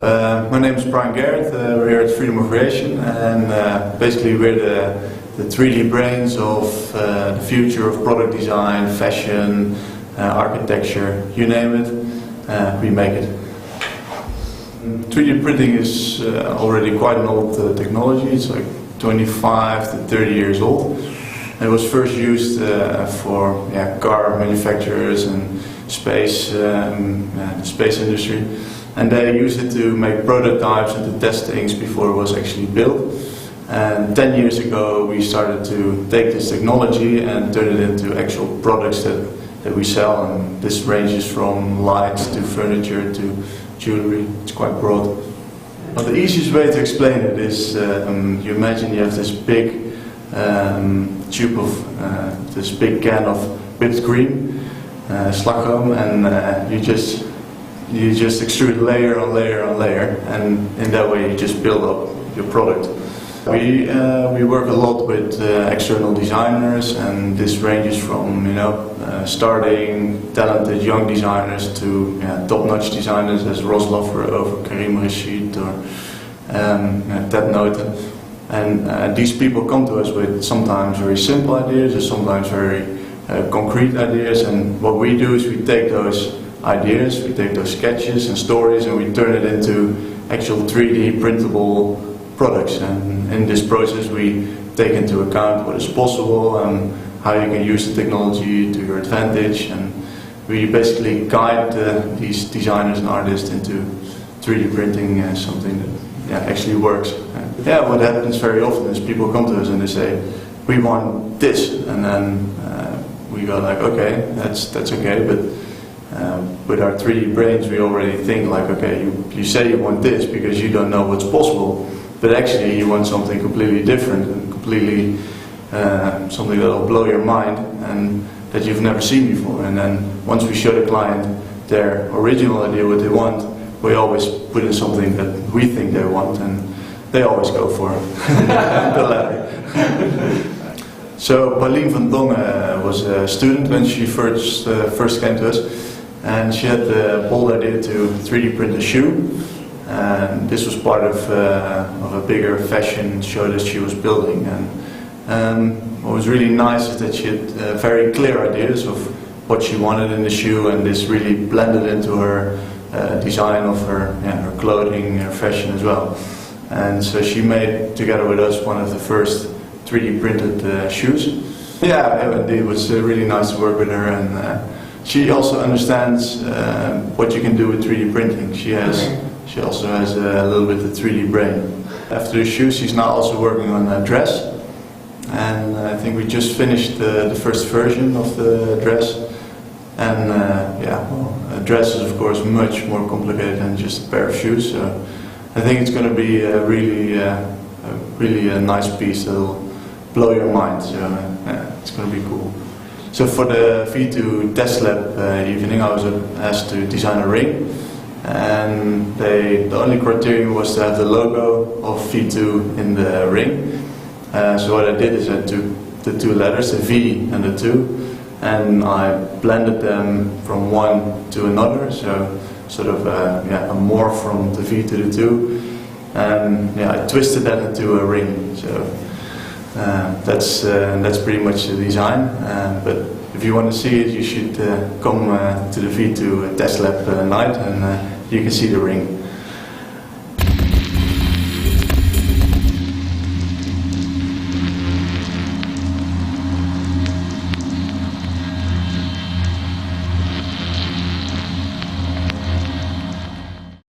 My name is Brian Garrett. We're here at Freedom of Creation, and basically we're the 3D brains of the future of product design, fashion, architecture, you name it, we make it. 3D printing is already quite an old technology. It's like 25 to 30 years old. It was first used for car manufacturers and space, the space industry, and they used it to make prototypes and to test things before it was actually built. And 10 years ago we started to take this technology and turn it into actual products that we sell, and this ranges from lights to furniture to jewelry. It's quite broad. But the easiest way to explain it is, you imagine you have this big tube of, this big can of whipped cream, slagroom, and you just extrude layer on layer on layer, and in that way you just build up your product. We work a lot with external designers, and this ranges from starting talented young designers to top-notch designers as Ross Loffer or Karim Rashid or Ted Noten. And these people come to us with sometimes very simple ideas or sometimes very concrete ideas, and what we do is we take those ideas, we take those sketches and stories, and we turn it into actual 3D printable products. And in this process we take into account what is possible and how you can use the technology to your advantage, and we basically guide these designers and artists into 3D printing something that actually works. What happens very often is people come to us and they say, we want this, and then we go like, okay, that's okay, but with our 3D brains we already think like, okay, you say you want this because you don't know what's possible, but actually you want something completely different and completely something that will blow your mind and that you've never seen before. And then once we show the client their original idea, what they want, we always put in something that we think they want, and they always go for the latter. So Pauline van Dongen was a student when she first came to us, and she had the bold idea to 3D print a shoe. And this was part of a bigger fashion show that she was building. And what was really nice is that she had very clear ideas of what she wanted in the shoe, and this really blended into her design of her clothing, her fashion as well. And so she made, together with us, one of the first 3D printed shoes. It was really nice to work with her, and she also understands what you can do with 3D printing. She also has a little bit of 3D brain. After the shoes, she's now also working on a dress, and I think we just finished the first version of the dress. And a dress is of course much more complicated than just a pair of shoes. So I think it's going to be really a nice piece that will blow your mind. So it's going to be cool. So for the V2 test lab evening, I was asked to design a ring. And the only criterion was to have the logo of V2 in the ring. So what I did is I took the two letters, the V and the 2, and I blended them from one to another, so sort of a morph from the V to the 2, and I twisted that into a ring. So that's pretty much the design. But if you want to see it, you should come to the V2 test lab night, and you can see the ring.